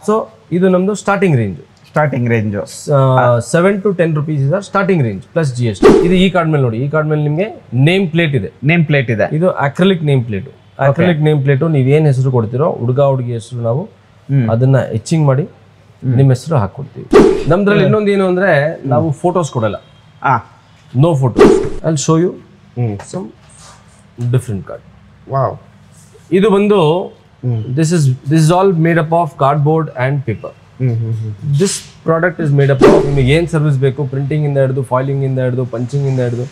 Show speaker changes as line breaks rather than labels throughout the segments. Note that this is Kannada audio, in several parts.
ಸೊ ಇದು ನಮ್ದು starting range 7 to 10 rupees is our starting range plus GST. ಇದು ಈ ಕಾರ್ಡ್ ಮೇಲೆ ನೋಡಿ, ಈ ಕಾರ್ಡ್ ಮೇಲೆ ನಿಮಗೆ ನೇಮ್ ಪ್ಲೇಟ್ ಇದೆ. ಇದು ಅಕ್ರಿಲಿಕ್ ನೇಮ್ ಪ್ಲೇಟು. ನೀವೇನು ಹೆಸರು ಕೊಡ್ತೀರೋ ಹುಡುಗ ಹುಡುಗಿ ಹೆಸರು ನಾವು ಅದನ್ನ ಎಚಿಂಗ್ ಮಾಡಿ ನಿಮ್ಮ ಹೆಸರು ಹಾಕೊಡ್ತೀವಿ. ನಮ್ದ್ರಲ್ಲಿ ಇನ್ನೊಂದು ಏನು ಅಂದ್ರೆ ನಾವು ಫೋಟೋಸ್ ಕೊಡಲ್ಲ, no photos. I show you some different card.
Wow.
ಇದು ಬಂದು this is all made up of cardboard and paper. This product is made up of ನಿಮಗೆ ಏನು ಸರ್ವಿಸ್ ಬೇಕು, ಪ್ರಿಂಟಿಂಗ್ ಇಂದ ಹಿಡಿದು, ಫಾಯಿಲಿಂಗ್ ಇಂದ ಹಿಡಿದು, ಪಂಚಿಂಗ್ ಇಂದ ಹಿಡಿದು.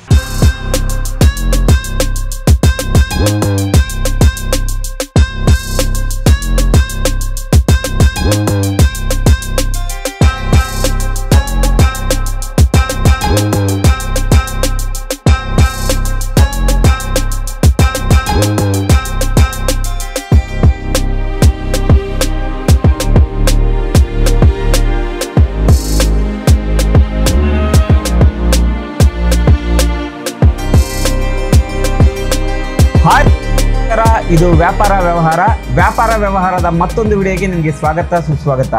ಇದು ವ್ಯಾಪಾರ ವ್ಯವಹಾರದ ಮತ್ತೊಂದು ವಿಡಿಯೋಗೆ ನಿಮಗೆ ಸ್ವಾಗತ ಸುಸ್ವಾಗತ.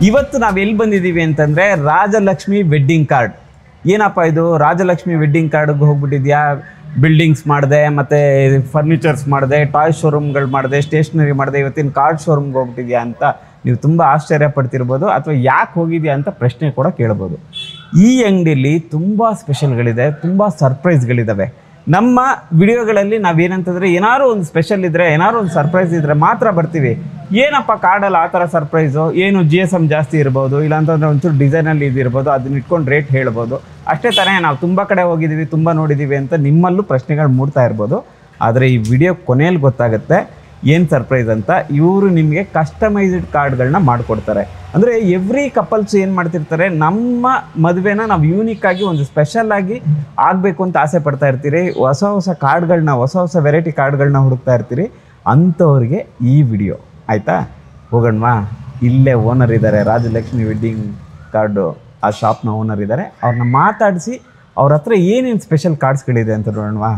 ಇವತ್ತು ನಾವು ಎಲ್ಲಿ ಬಂದಿದ್ದೀವಿ ಅಂತಂದರೆ ರಾಜಲಕ್ಷ್ಮಿ ವೆಡ್ಡಿಂಗ್ ಕಾರ್ಡ್. ಏನಪ್ಪ ಇದು ರಾಜಲಕ್ಷ್ಮಿ ವೆಡ್ಡಿಂಗ್ ಕಾರ್ಡ್ಗೆ ಹೋಗ್ಬಿಟ್ಟಿದ್ಯಾ? ಬಿಲ್ಡಿಂಗ್ಸ್ ಮಾಡಿದೆ, ಮತ್ತು ಫರ್ನಿಚರ್ಸ್ ಮಾಡಿದೆ, ಟಾಯ್ ಶೋರೂಮ್ಗಳು ಮಾಡಿದೆ, ಸ್ಟೇಷ್ನರಿ ಮಾಡಿದೆ, ಇವತ್ತಿನ ಕಾರ್ಡ್ ಶೋರೂಮ್ಗೆ ಹೋಗ್ಬಿಟ್ಟಿದ್ಯಾ ಅಂತ ನೀವು ತುಂಬ ಆಶ್ಚರ್ಯ ಪಡ್ತಿರ್ಬೋದು, ಅಥವಾ ಯಾಕೆ ಹೋಗಿದ್ಯಾ ಅಂತ ಪ್ರಶ್ನೆ ಕೂಡ ಕೇಳ್ಬೋದು. ಈ ಅಂಗಡಿಯಲ್ಲಿ ತುಂಬ ಸ್ಪೆಷಲ್ಗಳಿದೆ, ತುಂಬ ಸರ್ಪ್ರೈಸ್ಗಳಿದ್ದಾವೆ. ನಮ್ಮ ವಿಡಿಯೋಗಳಲ್ಲಿ ನಾವೇನಂತಂದರೆ ಏನಾದ್ರು ಒಂದು ಸ್ಪೆಷಲ್ ಇದ್ದರೆ, ಏನಾದ್ರು ಒಂದು ಸರ್ಪ್ರೈಸ್ ಇದ್ದರೆ ಮಾತ್ರ ಬರ್ತೀವಿ. ಏನಪ್ಪ ಕಾರ್ಡಲ್ಲಿ ಆ ಥರ ಸರ್ಪ್ರೈಸು, ಏನು GSM ಜಾಸ್ತಿ ಇರ್ಬೋದು, ಇಲ್ಲಾಂತಂದರೆ ಒಂಚೂರು ಡಿಸೈನಲ್ಲಿ ಇದಿರ್ಬೋದು, ಅದನ್ನ ಇಟ್ಕೊಂಡು ರೇಟ್ ಹೇಳ್ಬೋದು. ಅಷ್ಟೇ ತಾನೇ ನಾವು ತುಂಬ ಕಡೆ ಹೋಗಿದ್ದೀವಿ, ತುಂಬ ನೋಡಿದ್ದೀವಿ ಅಂತ ನಿಮ್ಮಲ್ಲೂ ಪ್ರಶ್ನೆಗಳು ಮೂಡ್ತಾ ಇರ್ಬೋದು. ಆದರೆ ಈ ವಿಡಿಯೋ ಕೊನೆಯಲ್ಲಿ ಗೊತ್ತಾಗುತ್ತೆ ಏನು ಸರ್ಪ್ರೈಸ್ ಅಂತ. ಇವರು ನಿಮಗೆ ಕಸ್ಟಮೈಸ್ಡ್ ಕಾರ್ಡ್ಗಳನ್ನ ಮಾಡಿಕೊಡ್ತಾರೆ. ಅಂದರೆ ಎವ್ರಿ ಕಪಲ್ಸ್ ಏನು ಮಾಡ್ತಿರ್ತಾರೆ, ನಮ್ಮ ಮದುವೆನ ನಾವು ಯೂನಿಕ್ಕಾಗಿ ಒಂದು ಸ್ಪೆಷಲ್ಲಾಗಿ ಆಗಬೇಕು ಅಂತ ಆಸೆ ಪಡ್ತಾ ಇರ್ತೀರಿ. ಹೊಸ ಕಾರ್ಡ್ಗಳನ್ನ, ಹೊಸ ವೆರೈಟಿ ಕಾರ್ಡ್ಗಳನ್ನ ಹುಡುಕ್ತಾ ಇರ್ತೀರಿ. ಅಂಥವ್ರಿಗೆ ಈ ವಿಡಿಯೋ ಆಯಿತಾ. ಹೋಗೋಣವಾ? ಇಲ್ಲೇ ಓನರ್ ಇದ್ದಾರೆ, ರಾಜಲಕ್ಷ್ಮಿ ವೆಡ್ಡಿಂಗ್ ಕಾರ್ಡು ಆ ಶಾಪ್ನ ಓನರ್ ಇದ್ದಾರೆ. ಅವ್ರನ್ನ ಮಾತಾಡಿಸಿ ಅವ್ರ ಹತ್ರ ಏನೇನು ಸ್ಪೆಷಲ್ ಕಾರ್ಡ್ಸ್ಗಳಿದೆ ಅಂತ ನೋಡೋಣವಾ?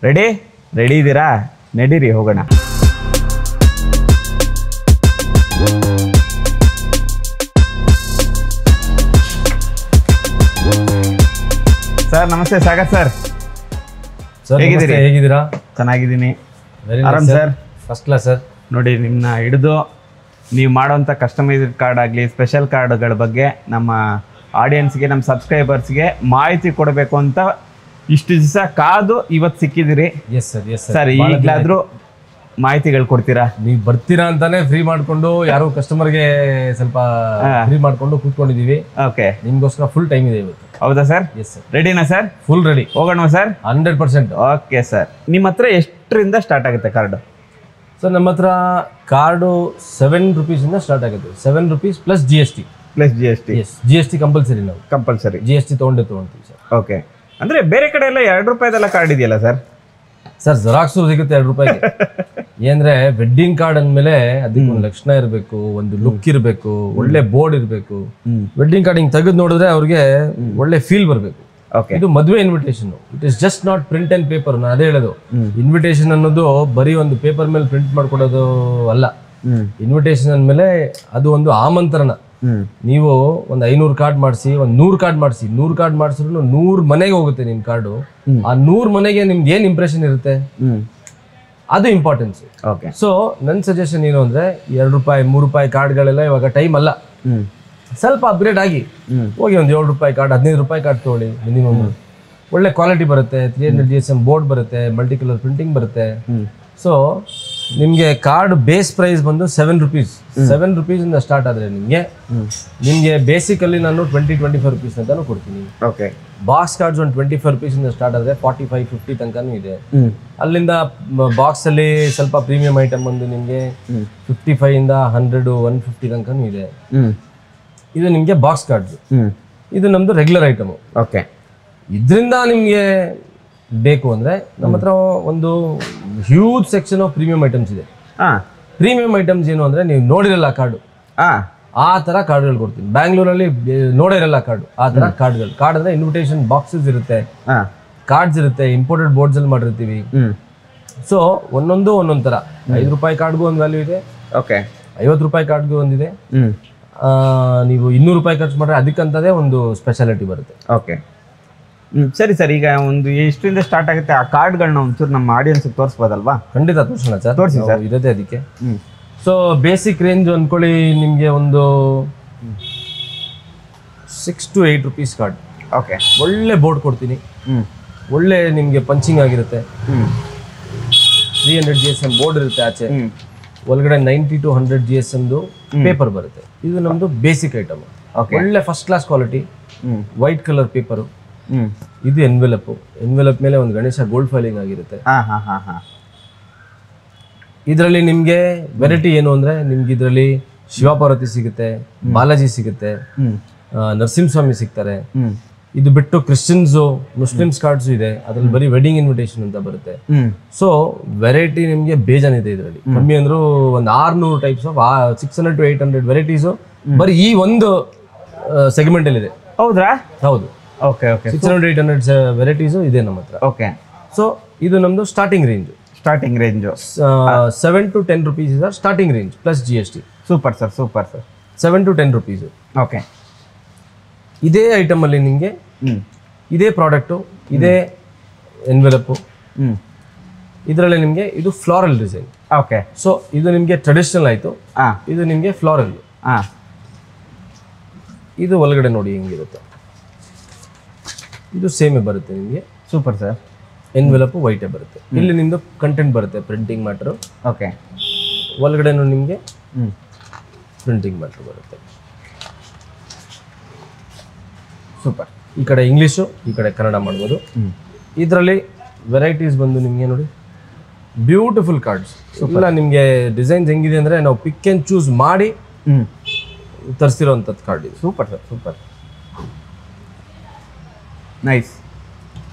ರೆಡಿ ಇದ್ದೀರಾ? ನಡೀರಿ ಹೋಗೋಣ. ಸರ್ ನಮಸ್ತೆ, ಸಾಗರ್ ಸರ್.
ಹೇಗಿದ್ದೀರಾ?
ಚೆನ್ನಾಗಿದ್ದೀನಿ. ಆರಾಮ್ ಸರ್?
First class sir.
ನೋಡಿ, ನಿಮ್ಮನ್ನ ಹಿಡಿದು ನೀವು ಮಾಡೋವಂಥ ಕಸ್ಟಮೈಸ್ಡ್ ಕಾರ್ಡ್ ಆಗಲಿ, ಸ್ಪೆಷಲ್ ಕಾರ್ಡ್ಗಳ ಬಗ್ಗೆ ನಮ್ಮ ಆಡಿಯನ್ಸ್ಗೆ, ನಮ್ಮ ಸಬ್ಸ್ಕ್ರೈಬರ್ಸ್ಗೆ ಮಾಹಿತಿ ಕೊಡಬೇಕು ಅಂತ ಇಷ್ಟು ದಿವಸ ಕಾದು ಇವತ್ತು ಸಿಕ್ಕಿದ್ದೀರಿ. ಸರ್ ಈಗಲಾದರೂ ಮಾಹಿತಿಗಳು ಕೊಡ್ತೀರಾ?
ನೀವು ಬರ್ತೀರಾ ಅಂತಾನೆ ಫ್ರೀ ಮಾಡ್ಕೊಂಡು ಯಾರು ಕಸ್ಟಮರ್ಗೆ ಸ್ವಲ್ಪ ಫ್ರೀ ಮಾಡ್ಕೊಂಡು ಕೂತ್ಕೊಂಡಿದೀವಿ.
ಓಕೆ,
ನಿಮ್ಗೋಸ್ಕರ ಫುಲ್ ಟೈಮ್ ಇದೆ ಇವತ್ತು.
ಹೌದಾ ಸರ್?
Yes sir.
ರೆಡಿನಾ ಸರ್?
Full ready.
ಹೋಗೋಣ ಸರ್?
100%.
Okay sir. ನಿಮ್ಮ ಹತ್ರ ಎಷ್ಟರಿಂದ ಸ್ಟಾರ್ಟ್ ಆಗುತ್ತೆ ಕಾರ್ಡು?
ಸರ್ ನಮ್ಮ ಹತ್ರ ಕಾರ್ಡು 7 rupees ಇಂದ ಸ್ಟಾರ್ಟ್ ಆಗುತ್ತೆ. 7 rupees plus GST. Yes, GST compulsory. ನಾವು
ಕಂಪಲ್ಸರಿ
GST ತೊಗೊಂತೀವಿ ಸರ್.
ಓಕೆ. ಅಂದರೆ ಬೇರೆ ಕಡೆ ಎಲ್ಲ 2 ರೂಪಾಯಿದೆಲ್ಲ ಕಾರ್ಡ್ ಇದೆಯಲ್ಲ ಸರ್?
ಸರ್ ಜೆರಾಕ್ಸು ಸಿಗುತ್ತೆ 2 ರೂಪಾಯಿಗೆ. ಏನಂದ್ರೆ ವೆಡ್ಡಿಂಗ್ ಕಾರ್ಡ್ ಅಂದಮೇಲೆ ಅದಕ್ಕೆ ಒಂದು ಲಕ್ಷಣ ಇರಬೇಕು, ಒಂದು ಲುಕ್ ಇರಬೇಕು, ಒಳ್ಳೆ ಬೋರ್ಡ್ ಇರಬೇಕು. ವೆಡ್ಡಿಂಗ್ ಕಾರ್ಡ್ ಹಿಂಗೆ ತೆಗೆದು ನೋಡಿದ್ರೆ ಅವ್ರಿಗೆ ಒಳ್ಳೆ ಫೀಲ್ ಬರಬೇಕು. ಇದು ಮದುವೆ invitation. It is just not print and paper. ನಾನು ಅದೇ ಹೇಳೋದು, ಇನ್ವಿಟೇಷನ್ ಅನ್ನೋದು ಬರೀ ಒಂದು ಪೇಪರ್ ಮೇಲೆ ಪ್ರಿಂಟ್ ಮಾಡ್ಕೊಡೋದು ಅಲ್ಲ. ಇನ್ವಿಟೇಷನ್ ಅಂದಮೇಲೆ ಅದು ಒಂದು ಆಮಂತ್ರಣ. ನೀವು ಒಂದು 500 ಕಾರ್ಡ್ ಮಾಡಿಸಿ, ಒಂದು 100 ಕಾರ್ಡ್ ಮಾಡಿಸಿ, 100 ಕಾರ್ಡ್ ಮಾಡಿಸಿದ್ರು 100 ಮನೆಗೆ ಹೋಗುತ್ತೆ ನಿಮ್ಮ ಕಾರ್ಡು. ಆ 100 ಮನೆಗೆ ನಿಮ್ದು ಏನು ಇಂಪ್ರೆಷನ್ ಇರುತ್ತೆ ಅದು ಇಂಪಾರ್ಟೆನ್ಸ್.
ಓಕೆ.
ಸೊ ನನ್ನ ಸಜೆಷನ್ ಏನು ಅಂದ್ರೆ 2 ರೂಪಾಯಿ 3 ರೂಪಾಯಿ ಕಾರ್ಡ್ಗಳೆಲ್ಲ ಇವಾಗ ಟೈಮ್ ಅಲ್ಲ. ಸ್ವಲ್ಪ ಅಪ್ಗ್ರೇಡ್ ಆಗಿ ಹೋಗಿ ಒಂದು 7 ರೂಪಾಯಿ ಕಾರ್ಡ್, 15 ರೂಪಾಯಿ ಕಾರ್ಡ್ ತೊಗೊಳ್ಳಿ. ಮಿನಿಮಮ್ ಒಳ್ಳೆ ಕ್ವಾಲಿಟಿ ಬರುತ್ತೆ, 300 GSM ಬೋರ್ಡ್ ಬರುತ್ತೆ, ಮಲ್ಟಿ ಕಲರ್ ಪ್ರಿಂಟಿಂಗ್ ಬರುತ್ತೆ. ಸೊ ನಿಮಗೆ ಕಾರ್ಡ್ ಬೇಸ್ ಪ್ರೈಸ್ ಬಂದು 7 rupees. 7 rupees ಇಂದ ಸ್ಟಾರ್ಟ್ ಆದರೆ ನಿಮಗೆ ಬೇಸಿಕಲ್ಲಿ ನಾನು 20-25 rupees ಅಂತಾನು ಕೊಡ್ತೀನಿ.
ಓಕೆ.
ಬಾಕ್ಸ್ ಕಾರ್ಡ್ಸ್ ಒಂದು 25 rupees ಇಂದ ಸ್ಟಾರ್ಟ್ ಆದರೆ 45-50 ತನಕನೂ ಇದೆ. ಅಲ್ಲಿಂದ ಬಾಕ್ಸ್ ಅಲ್ಲಿ ಸ್ವಲ್ಪ ಪ್ರೀಮಿಯಂ ಐಟಮ್ ಬಂದು ನಿಮಗೆ 55 ಇಂದ 100-150 ತನಕನೂ ಇದೆ. ಇದು ನಿಮಗೆ ಬಾಕ್ಸ್ ಕಾರ್ಡ್ಸ್. ಇದು ನಮ್ದು ರೆಗ್ಯುಲರ್ ಐಟಮು.
ಓಕೆ.
ಇದರಿಂದ ನಿಮಗೆ ಬೇಕು ಅಂದರೆ ನಮ್ಮ ಹತ್ರ ಒಂದು huge section of premium items ಇದೆ. ಪ್ರೀಮಿಯಂ ಐಟಮ್ಸ್ ಏನು ಅಂದರೆ ನೀವು ನೋಡಿರಲ್ಲ ಕಾರ್ಡು, ಆ ಥರ ಕಾರ್ಡ್ಗಳು ಕೊಡ್ತೀನಿ. ಬ್ಯಾಂಗ್ಳೂರಲ್ಲಿ ನೋಡಿರಲ್ಲ ಕಾರ್ಡು, ಆ ಥರ ಕಾರ್ಡ್ಗಳು. ಕಾರ್ಡ್ ಅಂದರೆ ಇನ್ವಿಟೇಷನ್ ಬಾಕ್ಸಸ್ ಇರುತ್ತೆ, ಕಾರ್ಡ್ಸ್ ಇರುತ್ತೆ, ಇಂಪೋರ್ಟೆಡ್ ಬೋರ್ಡ್ಸಲ್ಲಿ ಮಾಡಿರ್ತೀವಿ. ಸೊ ಒಂದೊಂದು ಒಂದೊಂದು ಥರ. 5 ರೂಪಾಯಿ ಕಾರ್ಡ್ಗೂ ಒಂದು ವ್ಯಾಲ್ಯೂ ಇದೆ,
ಓಕೆ,
50 ರೂಪಾಯಿ ಕಾರ್ಡ್ಗೆ ಒಂದಿದೆ.
ಹ್ಮ್
ನೀವು 200 ರೂಪಾಯಿ ಖರ್ಚು ಮಾಡಿದ್ರೆ ಅದಕ್ಕಂತದೇ ಒಂದು ಸ್ಪೆಷಾಲಿಟಿ ಬರುತ್ತೆ.
ಓಕೆ. ಸರಿ ಸರ್, ಈಗ ಒಂದು ಎಷ್ಟರಿಂದ ಸ್ಟಾರ್ಟ್ ಆಗುತ್ತೆ ಆ ಕಾರ್ಡ್ಗಳನ್ನ ಒಂಚೂರು ನಮ್ಮ ಆಡಿಯನ್ಸ್ ತೋರಿಸ್ಬೋದಲ್ವಾ?
ಖಂಡಿತ ತೋರಿಸೋಣ ಸರ್,
ತೋರಿಸಿ ಸರ್.
ಇರೋದೇ ಅದಕ್ಕೆ. ಸೊ ಬೇಸಿಕ್ ರೇಂಜ್ ಅಂದ್ಕೊಳ್ಳಿ, ನಿಮಗೆ ಒಂದು 6 to 8 rupees ಕಾರ್ಡ್.
ಓಕೆ.
ಒಳ್ಳೆ ಬೋರ್ಡ್ ಕೊಡ್ತೀನಿ, ಒಳ್ಳೆ ನಿಮಗೆ ಪಂಚಿಂಗ್ ಆಗಿರುತ್ತೆ. 300 GSM ಬೋರ್ಡ್ ಇರುತ್ತೆ ಆಚೆ, ಒಳಗಡೆ 90 to 100 GSM ಪೇಪರ್ ಬರುತ್ತೆ. ಇದು ನಮ್ದು ಬೇಸಿಕ್ ಐಟಮ್, ಒಳ್ಳೆ first class quality, white colour paper. ಇದು ಎನ್ವೆಲಪ್ ಮೇಲೆ ಒಂದು ಗಣೇಶ ಗೋಲ್ಡ್ ಫೈಲಿಂಗ್ ಆಗಿರುತ್ತೆ. ಇದರಲ್ಲಿ ನಿಮ್ಗೆ ವೆರೈಟಿ ಏನು ಅಂದ್ರೆ, ನಿಮ್ಗೆ ಇದರಲ್ಲಿ ಶಿವಪಾರ್ವತಿ ಸಿಗುತ್ತೆ, ಬಾಲಾಜಿ ಸಿಗುತ್ತೆ, ನರಸಿಂಹಸ್ವಾಮಿ ಸಿಗ್ತಾರೆ. ಇದು ಬಿಟ್ಟು ಕ್ರಿಶ್ಚಿಯನ್ಸ್ ಮುಸ್ಲಿಮ್ಸ್ ಕಾರ್ಡ್ಸ್ ಇದೆ, ಅದ್ರಲ್ಲಿ ಬರೀ ವೆಡ್ಡಿಂಗ್ ಇನ್ವಿಟೇಷನ್ ಅಂತ ಬರುತ್ತೆ. ಸೊ ವೆರೈಟಿ ನಿಮ್ಗೆ ಬೇಜಾನಿದೆ ಇದರಲ್ಲಿ. ಕಮ್ಮಿ ಅಂದ್ರೂ ಒಂದು 600 ಟೈಪ್ಸ್ ಆಫ್ 600 to 800 ವೆರೈಟೀಸ್ ಬರೀ ಈ ಒಂದು ಸೆಗ್ಮೆಂಟ್ ಅಲ್ಲಿ ಇದೆ.
ಹೌದ್ರಾ?
ಹೌದು.
Okay okay.
600 to 800 ವೆರೈಟೀಸ್ ಇದೆ ನಮ್ಮ ಹತ್ರ.
ಓಕೆ.
ಸೊ ಇದು ನಮ್ದು starting range. 7 to 10 rupees is our starting range plus GST.
Super sir, super sir.
7 to 10 rupees.
Okay.
ಇದೇ ಐಟಮ್ ಅಲ್ಲಿ ನಿಮಗೆ ಇದೇ ಪ್ರಾಡಕ್ಟು, ಇದೇ ಎನ್ವೆಲಪ್ಪು, ಇದರಲ್ಲಿ ನಿಮಗೆ ಇದು ಫ್ಲಾರಲ್ ಡಿಸೈನ್.
ಓಕೆ.
ಸೊ ಇದು ನಿಮಗೆ ಟ್ರೆಡಿಷನಲ್ ಆಯಿತು, ಇದು ನಿಮಗೆ ಫ್ಲಾರಲ್. ಇದು ಒಳಗಡೆ ನೋಡಿ ಹೆಂಗಿರುತ್ತೆ, ಇದು ಸೇಮೇ ಬರುತ್ತೆ ನಿಮಗೆ.
Super sir.
ಎನ್ವೆಲಪ್ಪು ವೈಟೇ ಬರುತ್ತೆ. ಇಲ್ಲಿ ನಿಮ್ಮದು ಕಂಟೆಂಟ್ ಬರುತ್ತೆ, ಪ್ರಿಂಟಿಂಗ್ ಮ್ಯಾಟ್ರು.
ಓಕೆ.
ಒಳಗಡೆನೂ ನಿಮಗೆ ಪ್ರಿಂಟಿಂಗ್ ಮ್ಯಾಟ್ರ್ ಬರುತ್ತೆ.
ಸೂಪರ್.
ಈ ಕಡೆ ಇಂಗ್ಲೀಷು, ಈ ಕಡೆ ಕನ್ನಡ ಮಾಡ್ಬೋದು. ಇದರಲ್ಲಿ ವೆರೈಟೀಸ್ ಬಂದು ನಿಮಗೆ ನೋಡಿ, ಬ್ಯೂಟಿಫುಲ್ ಕಾರ್ಡ್ಸ್ ಎಲ್ಲ ನಿಮಗೆ ಡಿಸೈನ್ಸ್ ಹೆಂಗಿದೆ ಅಂದರೆ ನಾವು ಪಿಕ್ ಆ್ಯಂಡ್ ಚೂಸ್ ಮಾಡಿ ತರಿಸಿರೋವಂಥದ್ದು ಕಾರ್ಡ್ ಇದು.
Super sir, super. Nice.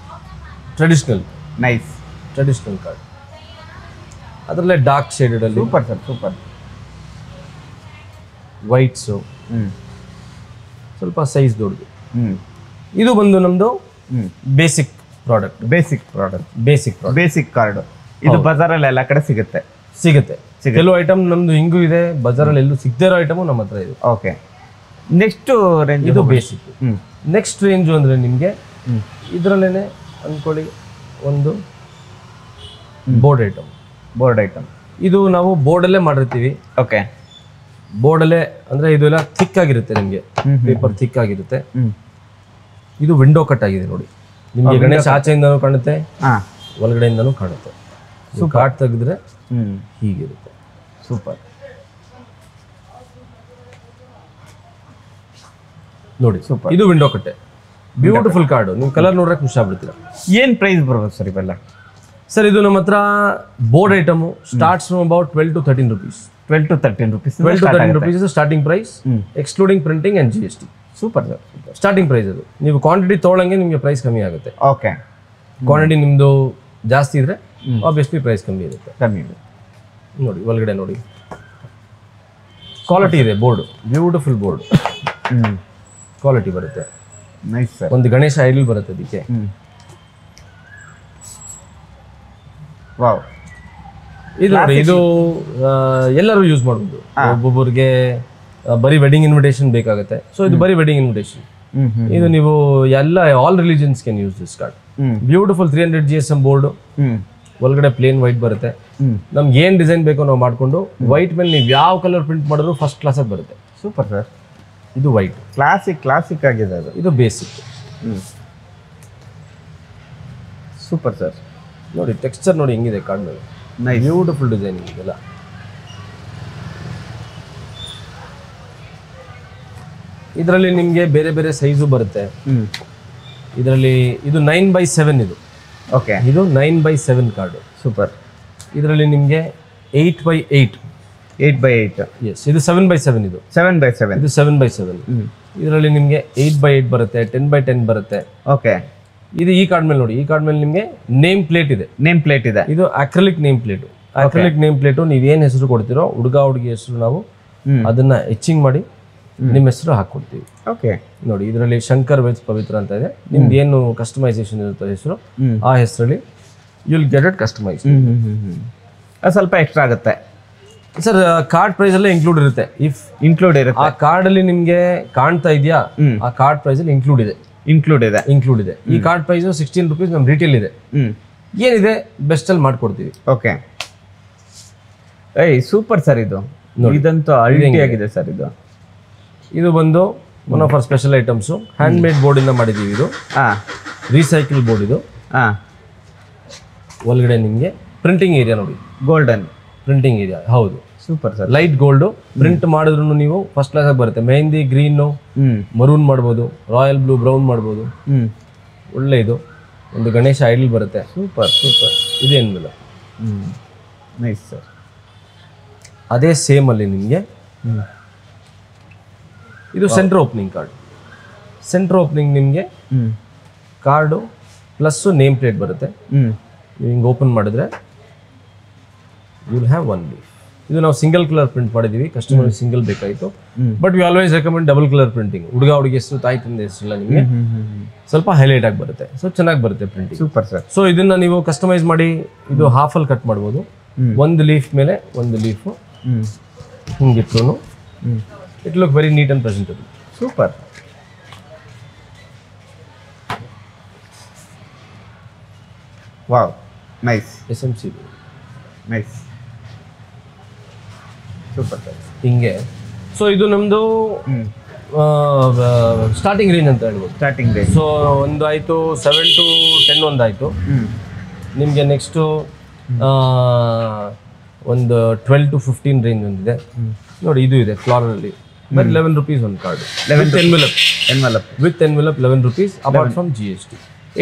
Traditional card, ಅದರಲ್ಲೇ ಡಾರ್ಕ್ ಶೇಡೆಡಲ್ಲಿ.
Super sir, super.
ವೈಟ್ಸು, ಸ್ವಲ್ಪ ಸೈಜ್ ದೊಡ್ಡದು. ಇದು ಬಂದು ನಮ್ಮದು ಬೇಸಿಕ್
ಕಾರ್ಡ್. ಇದು ಬಜಾರಲ್ಲಿ ಎಲ್ಲ ಕಡೆ ಸಿಗುತ್ತೆ.
ಕೆಲವು ಐಟಮ್ ನಮ್ದು ಹಿಂಗೂ ಇದೆ, ಬಜಾರಲ್ಲಿ ಎಲ್ಲೂ ಸಿಗದೇ ಇರೋ ಐಟಮು ನಮ್ಮ ಹತ್ರ ಇದೆ.
ಓಕೆ. ನೆಕ್ಸ್ಟ್ ರೇಂಜ್
ಇದು ಬೇಸಿಕ್. ನೆಕ್ಸ್ಟ್ ರೇಂಜು ಅಂದರೆ ನಿಮಗೆ ಇದರಲ್ಲೇ ಅಂದ್ಕೊಳ್ಳಿ ಒಂದು ಬೋರ್ಡ್ ಐಟಮ್. ಇದು ನಾವು ಬೋರ್ಡಲ್ಲೇ ಮಾಡಿರ್ತೀವಿ.
ಓಕೆ.
ಬೋರ್ಡಲ್ಲೇ ಅಂದರೆ ಇದು ಎಲ್ಲ ಥಿಕ್ ಆಗಿರುತ್ತೆ, ನಿಮಗೆ ಪೇಪರ್ ಥಿಕ್ ಆಗಿರುತ್ತೆ. ಇದು ವಿಂಡೋ ಕಟ್ ಆಗಿದೆ ನೋಡಿ, ನಿಮಗೆ ಗಣೇಶ ಆಚೆಯಿಂದನೂ ಕಾಣುತ್ತೆ, ಒಳಗಡೆಯಿಂದನೂ ಕಾಣುತ್ತೆ. ಕಾರ್ಡ್ ತೆಗೆದ್ರೆ ಹೀಗಿರುತ್ತೆ.
ಸೂಪರ್
ನೋಡಿ, ಸೂಪರ್. ಇದು ವಿಂಡೋ ಕಟ್ಟೆ, ಬ್ಯೂಟಿಫುಲ್ ಕಾರ್ಡು. ನೀವು ಕಲರ್ ನೋಡ್ರೆ ಖುಷಿ ಆಗ್ಬಿಡ್ತೀರ.
ಏನು ಪ್ರೈಸ್ ಬರ್ಬೋದು ಸರ್ ಇವೆಲ್ಲ?
ಸರ್ ಇದು ನಮ್ಮ ಹತ್ರ board item starts from about 12 to 13 rupees.
12 to 13 rupees.
12 to 13 rupees is the starting price, excluding printing and GST.
Super sir.
Starting price ಅದು. ನೀವು ಕ್ವಾಂಟಿಟಿ ತೊಗೊಳಂಗೆ ನಿಮಗೆ ಪ್ರೈಸ್ ಕಮ್ಮಿ ಆಗುತ್ತೆ.
ಓಕೆ.
ಕ್ವಾಂಟಿಟಿ ನಿಮ್ಮದು ಜಾಸ್ತಿ ಇದ್ರೆ ಆಬ್ವಿಯಸ್ಲಿ ಪ್ರೈಸ್ ಕಮ್ಮಿ ಇರುತ್ತೆ. ನೋಡಿ ಒಳಗಡೆ ನೋಡಿ, ಕ್ವಾಲಿಟಿ ಇದೆ ಬೋರ್ಡ್, ಬ್ಯೂಟಿಫುಲ್ ಬೋರ್ಡ್, ಕ್ವಾಲಿಟಿ ಬರುತ್ತೆ.
Nice sir.
ಒಂದು ಗಣೇಶ ಐಡಲ್ ಬರುತ್ತೆ ಅದಕ್ಕೆ.
ವಾವ್.
ಇದು ನೋಡಿ, ಇದು ಎಲ್ಲರೂ ಯೂಸ್ ಮಾಡ್ಬೋದು. ಒಬ್ಬೊಬ್ಬರಿಗೆ ಬರೀ ವೆಡ್ಡಿಂಗ್ ಇನ್ವಿಟೇಷನ್ ಬೇಕಾಗುತ್ತೆ. ಸೊ ಇದು ಬರೀ ವೆಡ್ಡಿಂಗ್ ಇನ್ವಿಟೇಷನ್. ಇದು ನೀವು ಎಲ್ಲ all religions can use this card. Beautiful 300 GSM board, ಒಳಗಡೆ ಪ್ಲೇನ್ ವೈಟ್ ಬರುತ್ತೆ. ನಮ್ಗೆ ಏನು ಡಿಸೈನ್ ಬೇಕೋ ನಾವು ಮಾಡಿಕೊಂಡು ವೈಟ್ ಮೇಲೆ ನೀವು ಯಾವ ಕಲರ್ ಪ್ರಿಂಟ್ ಮಾಡಿದ್ರು ಫಸ್ಟ್ ಕ್ಲಾಸಾಗಿ ಬರುತ್ತೆ.
Super sir.
ಇದು ವೈಟ್
ಕ್ಲಾಸಿಕ್ ಆಗಿದೆ ಅದು.
ಇದು ಬೇಸಿಕ್.
Super sir.
ನೋಡಿ ಟೆಕ್ಸ್ಚರ್ ನೋಡಿ ಹೆಂಗಿದೆ ಕಾರ್ಡ್ ಮೇಲೆ, ಬ್ಯೂಟಿಫುಲ್ ಡಿಸೈನ್ ಇದೆಲ್ಲ. ಇದರಲ್ಲಿ ನಿಮಗೆ ಬೇರೆ ಬೇರೆ ಸೈಜು ಬರುತ್ತೆ. ಇದರಲ್ಲಿ ಇದು 9x7 ಇದು.
ಓಕೆ.
ಇದು 9x7 ಕಾರ್ಡು.
ಸೂಪರ್.
ಇದರಲ್ಲಿ ನಿಮಗೆ 8x8. ಎಸ್. ಇದು 7x7. ಇದು
7x7.
ಇದು 7x7. ಇದರಲ್ಲಿ ನಿಮಗೆ 8x8 ಬರುತ್ತೆ, 10x10 ಬರುತ್ತೆ.
ಓಕೆ.
ಇದು ಈ ಕಾರ್ಡ್ ಮೇಲೆ ನೋಡಿ, ಈ ಕಾರ್ಡ್ ಮೇಲೆ ನಿಮಗೆ ನೇಮ್ ಪ್ಲೇಟ್ ಇದೆ. ಇದು ಅಕ್ರಿಲಿಕ್ ನೇಮ್ ಪ್ಲೇಟು. ನೀವೇನು ಹೆಸರು ಕೊಡ್ತೀರೋ ಹುಡುಗ ಹುಡುಗಿ ಹೆಸರು ನಾವು ಅದನ್ನ ಎಚಿಂಗ್ ಮಾಡಿ ನಿಮ್ಮ ಹೆಸರು ಹಾಕ್ಕೊಡ್ತೀವಿ.
ಓಕೆ.
ನೋಡಿ ಇದರಲ್ಲಿ ಶಂಕರ್ ವೇದ್ ಪವಿತ್ರ ಅಂತ ಇದೆ. ನಿಮ್ದು ಏನು ಕಸ್ಟಮೈಸೇಷನ್ ಇರುತ್ತೆ ಹೆಸರು, ಆ ಹೆಸರಲ್ಲಿ you will get it customise.
ಸ್ವಲ್ಪ ಎಕ್ಸ್ಟ್ರಾ ಆಗುತ್ತೆ.
ಸರ್ ಕಾರ್ಡ್ ಪ್ರೈಸ್ ಅಲ್ಲೇ ಇನ್ಕ್ಲೂಡ್ ಇರುತ್ತೆ. ಇಫ್
ಇನ್ಕ್ಲೂಡ್ ಇರುತ್ತೆ.
ಆ ಕಾರ್ಡ್ ಅಲ್ಲಿ ನಿಮ್ಗೆ ಕಾಣ್ತಾ ಇದೆಯಾ, ಆ ಕಾರ್ಡ್ ಪ್ರೈಸ್ ಅಲ್ಲಿ ಇನ್ಕ್ಲೂಡ್ ಇದೆ. ಈ ಕಾರ್ಡ್ ಪ್ರೈಸ್ 16 ರೂಪೀಸ್ ನಮ್ ರಿಟೇಲ್ ಇದೆ. ಏನಿದೆ ಬೆಸ್ಟ್ ಅಲ್ಲಿ ಮಾಡ್ಕೊಡ್ತೀವಿ.
Okay, super sir. ಇದಂತೂ ಅಲ್ಟಿ ಆಗಿದೆ ಸರ್.
ಇದು ಬಂದು one of our special items. Hand made board ಇಂದ ಮಾಡಿದೀವಿ. ಇದು ರೀಸೈಕಲ್ ಬೋರ್ಡ್. ಇದು ಒಳಗಡೆ ನಿಮ್ಗೆ ಪ್ರಿಂಟಿಂಗ್ ಏರಿಯಾ ನೋಡಿ, ಗೋಲ್ಡನ್ ಪ್ರಿಂಟಿಂಗ್ ಏರಿಯಾ. ಹೌದು,
super sir.
Light gold print ಮಾಡಿದ್ರು ನೀವು ಫಸ್ಟ್ ಕ್ಲಾಸ್ ಆಗಿ ಬರುತ್ತೆ. ಮೆಹಂದಿ ಗ್ರೀನ್, ಮರೂನ್ ಮಾಡ್ಬೋದು, ರಾಯಲ್ ಬ್ಲೂ, ಬ್ರೌನ್ ಮಾಡ್ಬೋದು. ಒಳ್ಳೆ ಇದು ಒಂದು ಗಣೇಶ ಐಡಲ್ ಬರುತ್ತೆ.
ಸೂಪರ್.
ಇದೇನಿಲ್ಲ.
Nice sir.
ಅದೇ ಸೇಮ್ ಅಲ್ಲಿ ನಿಮಗೆ ಇದು centre opening card. Centre opening ನಿಮಗೆ ಕಾರ್ಡು ಪ್ಲಸ್ ನೇಮ್ ಪ್ಲೇಟ್ ಬರುತ್ತೆ. ಹಿಂಗೆ ಓಪನ್ ಮಾಡಿದ್ರೆ you will have one leaf. ಇದು ನಾವು ಸಿಂಗಲ್ ಕಲರ್ ಪ್ರಿಂಟ್ ಮಾಡಿದೀವಿ. ಕಸ್ಟಮರ್ ಸಿಂಗಲ್ ಬೇಕಾಯಿತು, but we always recommend double colour printing. ಹುಡುಗಿ ಹೆಸರು, ತಾಯಿ ತಂದೆ ಹೆಸರಿಲ್ಲ, ನಿಮಗೆ ಸ್ವಲ್ಪ ಹೈಲೈಟ್ ಆಗಿ ಬರುತ್ತೆ. ಸೊ ಚೆನ್ನಾಗಿ ಬರುತ್ತೆ ಪ್ರಿಂಟಿಂಗ್.
Super sir.
ಸೊ ಇದನ್ನ ನೀವು ಕಸ್ಟಮೈಸ್ ಮಾಡಿ ಇದು ಹಾಫ್ ಅಲ್ಲಿ ಕಟ್ ಮಾಡ್ಬೋದು. ಒಂದು ಲೀಫ್ ಮೇಲೆ ಒಂದು ಲೀಫು ಹಿಂಗಿಟ್ರು it look very neat and presentable.
Super. Wow, nice.
SMC
nice, super sir.
ಹಿಂಗೆ. ಸೊ ಇದು ನಮ್ದು ಸ್ಟಾರ್ಟಿಂಗ್ ರೇಂಜ್ ಅಂತ ಹೇಳ್ಬೋದು.
Starting range.
ಸೊ ಒಂದು ಆಯಿತು, 7 to 10 ಒಂದಾಯಿತು. ನಿಮಗೆ ನೆಕ್ಸ್ಟು ಒಂದು 12 to 15 ರೇಂಜ್ ಒಂದಿದೆ ನೋಡಿ. ಇದು ಇದೆ ಫ್ಲಾರಲ್ಲಿ, ಬಟ್ 11 ರೂಪೀಸ್ ಒಂದು card. With envelope 11 rupees apart from GST.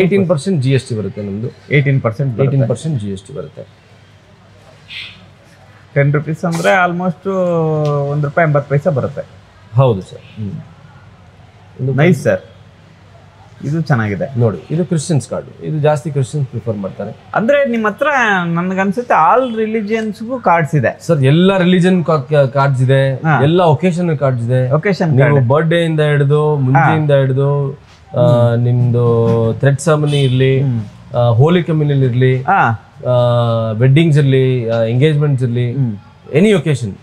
18% GST ಬರುತ್ತೆ ನಮ್ಮದು. 18% GST ಬರುತ್ತೆ.
10 ರೂಪೀಸ್ ಅಂದರೆ ಆಲ್ಮೋಸ್ಟ್ ₹1.80 ಬರುತ್ತೆ.
ಹೌದು ಸರ್.
Nice sir. ಇದು ಚೆನ್ನಾಗಿದೆ
ನೋಡಿ. ಇದು ಕ್ರಿಶ್ಚಿಯನ್ಸ್ ಕಾರ್ಡು. ಇದು ಜಾಸ್ತಿ ಕ್ರಿಶ್ಚಿಯನ್ಸ್ ಪ್ರಿಫರ್ ಮಾಡ್ತಾರೆ.
ಅಂದ್ರೆ ನಿಮ್ಮ ಹತ್ರ ನನ್ಗನ್ಸುತ್ತೆ ಆಲ್ ರಿಲಿಜಿಯನ್ಸ್ಗೂ ಕಾರ್ಡ್ಸ್ ಇದೆ
ಸರ್. ಎಲ್ಲ ರಿಲಿಜನ್ ಕಾರ್ಡ್ಸ್ ಇದೆ, ಎಲ್ಲ ಒಕೇಶನ್ ಕಾರ್ಡ್ಸ್ ಇದೆ. ನೀವು ಬರ್ಡೇ ಇಂದ ಹಿಡಿದು, ಮುಂಜೆಯಿಂದ ಹಿಡಿದು, ನಿಮ್ದು ಥ್ರೆಡ್ ಸೆರೆಮನಿ ಇರ್ಲಿ, ಹೋಲಿ ಕಮ್ಯುನಿಯನ್ ಇರ್ಲಿ, ವೆಡ್ಡಿಂಗ್ಸ್ ಇರ್ಲಿ, ಎಂಗೇಜ್ಮೆಂಟ್ಸ್ ಇರ್ಲಿ, ಎನಿ ಒಕೇಶನ್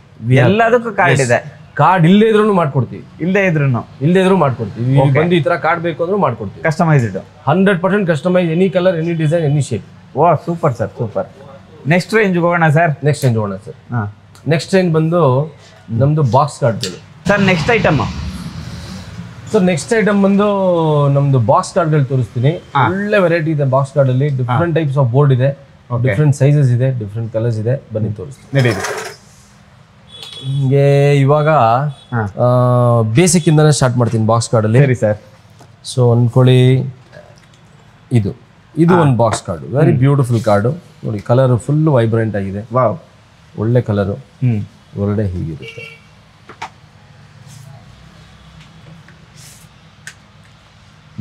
ಎಲ್ಲದಕ್ಕೂ ಕಾರ್ಡ್ ಇದೆ.
ಕಾರ್ಡ್ ಇಲ್ಲದೇ ಇದ್ರೂ ಮಾಡ್ಕೊಡ್ತೀವಿ.
ಇಲ್ಲದೇ ಇದ್ರು
ಮಾಡ್ಕೊಡ್ತೀವಿ. ಬಂದು ಈ ತರ ಕಾರ್ಡ್ ಬೇಕು ಅಂದ್ರೂ ಮಾಡ್ಕೊಡ್ತೀವಿ.
Customised
100% customise, any colour, any design, any shape.
Oh super sir, super. Next range ಹೋಗೋಣ ಸರ್.
ನೆಕ್ಸ್ಟ್ ರೇಂಜ್ ಬಂದು ನಮ್ದು ಬಾಕ್ಸ್ ಕಾರ್ಡ್ಗಳು
ಸರ್. ನೆಕ್ಸ್ಟ್
ಐಟಮ್ ಬಂದು ನಮ್ದು ಬಾಕ್ಸ್ ಕಾರ್ಡ್ಗಳು ತೋರಿಸ್ತೀನಿ. ಒಳ್ಳೆ ವೆರೈಟಿ ಇದೆ ಬಾಕ್ಸ್ ಕಾರ್ಡ್ ಅಲ್ಲಿ. ಡಿಫ್ರೆಂಟ್ ಟೈಪ್ಸ್ ಆಫ್ ಬೋರ್ಡ್ ಇದೆ, ಡಿಫ್ರೆಂಟ್ ಸೈಜಸ್ ಇದೆ, ಡಿಫ್ರೆಂಟ್ ಕಲರ್ಸ್ ಇದೆ. ಬನ್ನಿ ತೋರಿಸ್ತೀನಿ. ನಿಮಗೆ ಇವಾಗ ಬೇಸಿಕ್ ಇಂದಾನೆ ಸ್ಟಾರ್ಟ್ ಮಾಡ್ತೀನಿ ಬಾಕ್ಸ್ ಕಾರ್ಡ್ ಅಲ್ಲಿ.
ಸರಿ ಸರ್.
ಸೊ ಅನ್ಕೊಳ್ಳಿ, ಇದು ಒಂದು box card. Very beautiful card ನೋಡಿ. ಕಲರ್ ಫುಲ್ ವೈಬ್ರೆಂಟ್ ಆಗಿದೆ.
ವಾವ್,
ಒಳ್ಳೆ ಕಲರು. ಹೊರಗಡೆ ಹೀಗಿರುತ್ತೆ.